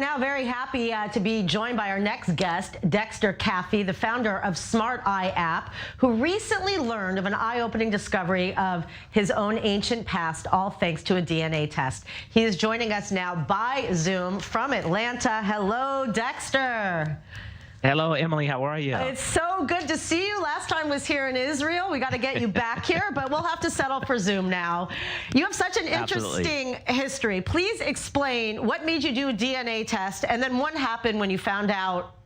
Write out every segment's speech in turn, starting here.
we're now very happy to be joined by our next guest, Dexter Caffey, the founder of Smart Eye app, who recently learned of an eye-opening discovery of his own ancient past, all thanks to a DNA test. He is joining us now by Zoom from Atlanta. Hello, Dexter. Hello, Emily. How are you? It's so good to see you. Last time was here in Israel. We got to get you back here, but we'll have to settle for Zoom now. You have such an interesting history. Please explain what made you do a DNA test, and then what happened when you found out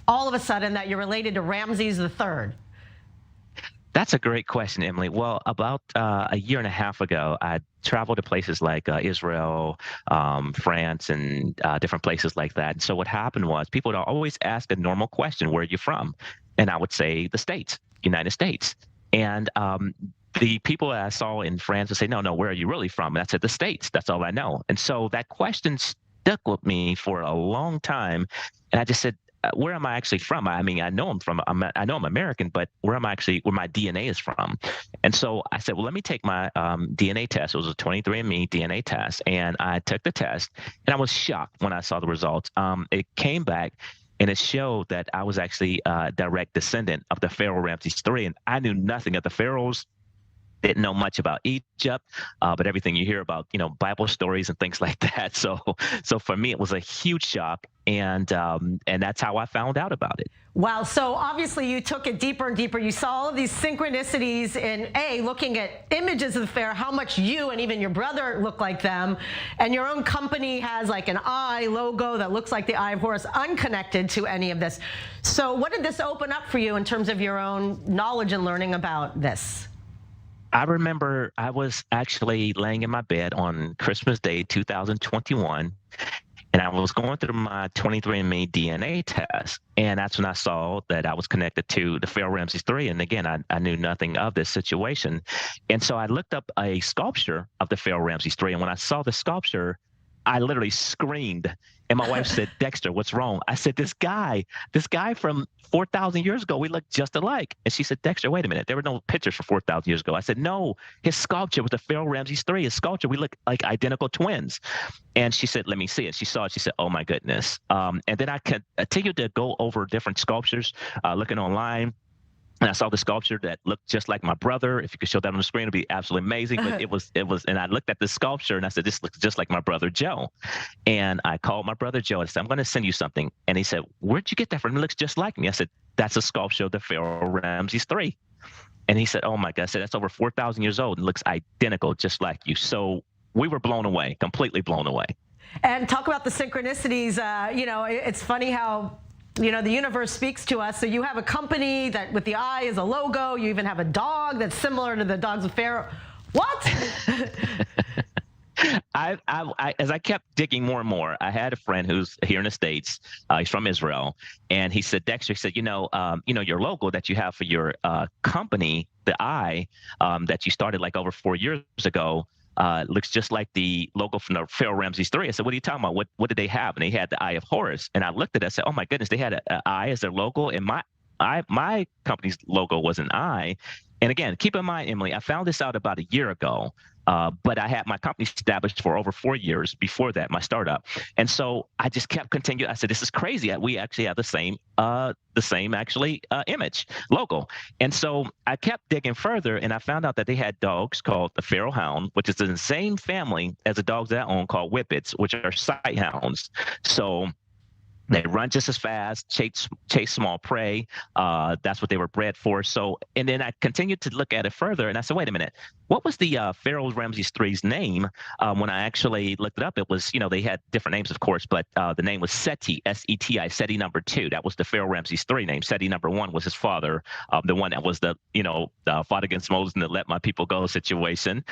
all of a sudden that you're related to Ramses III. That's a great question, Emily. Well, about a year and a half ago, I traveled to places like Israel, France, and different places like that. And so what happened was people would always ask a normal question, where are you from? And I would say the States, United States. And the people that I saw in France would say, no, where are you really from? And I said, the States, that's all I know. And so that question stuck with me for a long time. And I just said, where am I actually from? I mean, I know I'm American, but where my DNA is from? And so I said, well, let me take my DNA test. It was a 23andMe DNA test. And I took the test and I was shocked when I saw the results. It came back and it showed that I was actually a direct descendant of the Pharaoh Ramses III. And I knew nothing of the pharaohs. Didn't know much about Egypt, but everything you hear about, Bible stories and things like that. So for me, it was a huge shock, and that's how I found out about it. Wow. So obviously you took it deeper and deeper. You saw all of these synchronicities in looking at images of the pharaoh, how much you and even your brother look like them, and your own company has like an eye logo that looks like the Eye of Horus, unconnected to any of this. So what did this open up for you in terms of your own knowledge and learning about this? I remember I was actually laying in my bed on Christmas Day, 2021, and I was going through my 23andMe DNA test, and that's when I saw that I was connected to the Pharaoh Ramses III. And again, I knew nothing of this situation. And so I looked up a sculpture of the Pharaoh Ramses III, and when I saw the sculpture, I literally screamed. And my wife said, Dexter, what's wrong? I said, this guy from 4,000 years ago, we look just alike. And she said, Dexter, wait a minute. There were no pictures from 4,000 years ago. I said, no, his sculpture was the Pharaoh Ramses III. His sculpture, we look like identical twins. And she said, let me see it. She saw it. She said, oh, my goodness. And then I continued to go over different sculptures, looking online. And I saw the sculpture that looked just like my brother. If you could show that on the screen, it'd be absolutely amazing. But it was, and I looked at the sculpture and I said, this looks just like my brother Joe. And I called my brother Joe and I said, I'm going to send you something. And he said, where'd you get that from? It looks just like me. I said, that's a sculpture of the Pharaoh Ramses III. And he said, oh my God, I said, that's over 4,000 years old and looks identical, just like you. So we were blown away, completely blown away. And talk about the synchronicities. It's funny how the universe speaks to us. So you have a company that with the eye is a logo. You even have a dog that's similar to the dogs of Pharaoh. What? As I kept digging more and more, I had a friend who's here in the States. He's from Israel, and he said, Dexter, he said, your logo that you have for your company, the eye that you started like over 4 years ago. Looks just like the logo from the Pharaoh Ramses III. I said, what are you talking about? What did they have? And they had the Eye of Horus. And I looked at it and said, oh my goodness, they had an eye as their logo. And my company's logo was an eye. And again, keep in mind, Emily, I found this out about a year ago. But I had my company established for over 4 years before that, my startup. And so I just kept continuing. I said, this is crazy. We actually have the same image, logo. And so I kept digging further and I found out that they had dogs called the Pharaoh Hound, which is in the same family as the dogs that I own called Whippets, which are sight hounds. So they run just as fast, chase small prey. That's what they were bred for. So, and then I continued to look at it further, and I said, wait a minute, what was the Pharaoh Ramses III's name? When I actually looked it up, it was, they had different names, of course, but the name was Seti, S-E-T-I, Seti number 2. That was the Pharaoh Ramses III name. Seti number 1 was his father, the one that was the fought against Moses and the let my people go situation.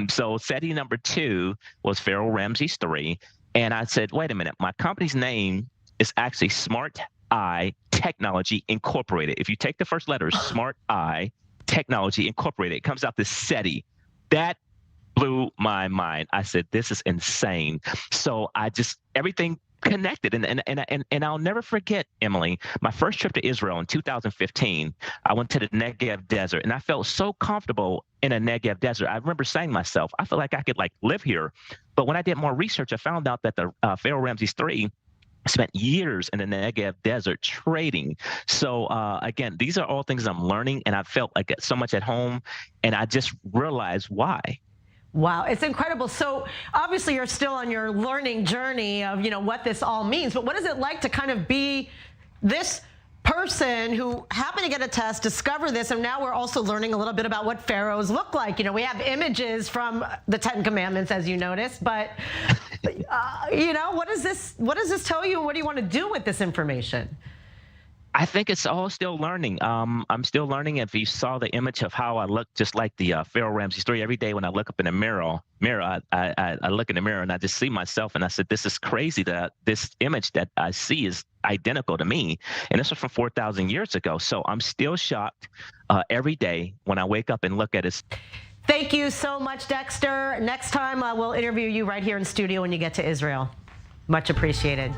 So Seti number 2 was Pharaoh Ramses III. And I said, wait a minute, my company's name is actually Smart Eye Technology Incorporated. If you take the first letters, Smart Eye Technology Incorporated, it comes out to SETI. That blew my mind. I said, this is insane. So everything connected. And I'll never forget, Emily, my first trip to Israel in 2015, I went to the Negev desert and I felt so comfortable in a Negev desert. I remember saying to myself, I feel like I could live here. But when I did more research, I found out that the Pharaoh Ramses III spent years in the Negev desert trading. So again, these are all things I'm learning, and I felt like so much at home, and I just realized why. Wow, it's incredible. So obviously you're still on your learning journey of, what this all means, but what is it like to kind of be this person who happened to get a test, discover this, and now we're also learning a little bit about what pharaohs look like. We have images from the Ten Commandments, as you noticed, but what does this tell you? What do you want to do with this information? I think it's all still learning. I'm still learning. If you saw the image of how I look, just like the Pharaoh Ramses III, every day when I look up in the mirror, I look in the mirror and I just see myself, and I said, "This is crazy that this image that I see is identical to me." And this was from 4,000 years ago. So I'm still shocked every day when I wake up and look at it. Thank you so much, Dexter. Next time we'll interview you right here in studio when you get to Israel. Much appreciated.